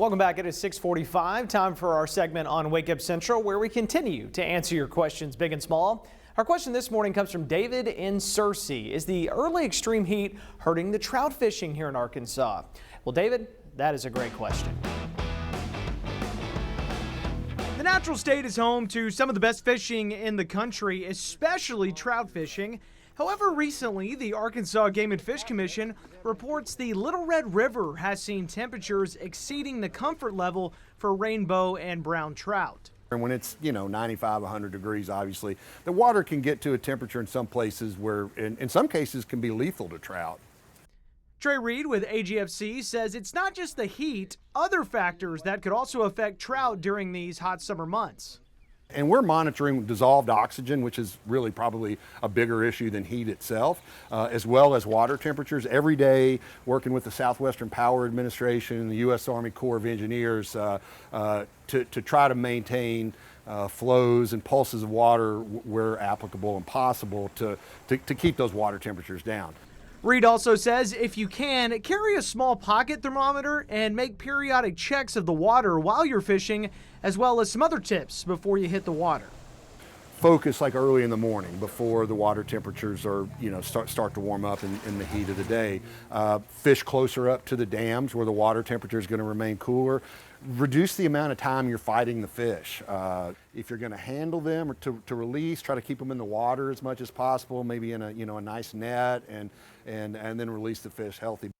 Welcome back. It is 6:45. Time for our segment on Wake Up Central, where we continue to answer your questions, big and small. Our question this morning comes from David in Searcy. Is the early extreme heat hurting the trout fishing here in Arkansas? Well, David, that is a great question. The natural state is home to some of the best fishing in the country, especially trout fishing. However, recently, the Arkansas Game and Fish Commission reports the Little Red River has seen temperatures exceeding the comfort level for rainbow and brown trout. And when it's, 95, 100 degrees, obviously, the water can get to a temperature in some places where, in some cases, can be lethal to trout. Trey Reed with AGFC says it's not just the heat, other factors that could also affect trout during these hot summer months. And we're monitoring dissolved oxygen, which is really probably a bigger issue than heat itself, as well as water temperatures. Every day, working with the Southwestern Power Administration and the U.S. Army Corps of Engineers to try to maintain flows and pulses of water where applicable and possible to keep those water temperatures down. Reed also says if you can, carry a small pocket thermometer and make periodic checks of the water while you're fishing, as well as some other tips before you hit the water. Focus like early in the morning before the water temperatures are, start to warm up in the heat of the day. Fish closer up to the dams where the water temperature is going to remain cooler. Reduce the amount of time you're fighting the fish. If you're going to handle them or to release, try to keep them in the water as much as possible, maybe in a nice net, and then release the fish healthy.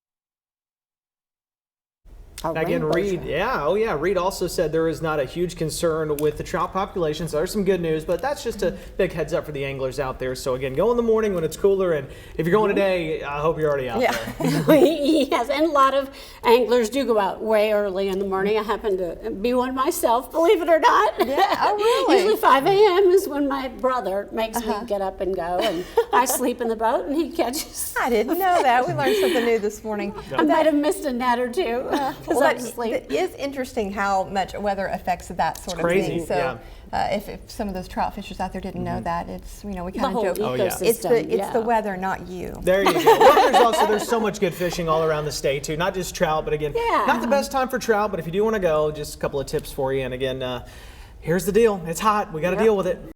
Again, Reed, Reed also said there is not a huge concern with the trout population, so there's some good news, but that's just a big heads up for the anglers out there. So again, go in the morning when it's cooler, and if you're going today, I hope you're already out there. Yes, and a lot of anglers do go out way early in the morning. I happen to be one myself, believe it or not. Yeah, oh really? Usually 5 a.m. is when my brother makes me get up and go, and I sleep in the boat and he catches. I didn't know that. We learned something new this morning. I might have missed a net or two. Well, it is interesting how much weather affects that sort of thing. So if some of those trout fishers out there didn't know that, it's, we kind of joke. It's the weather, not you. There you go. Well, there's so much good fishing all around the state too, not just trout, but again, not the best time for trout, but if you do want to go, just a couple of tips for you. And again, here's the deal. It's hot. We got to deal with it.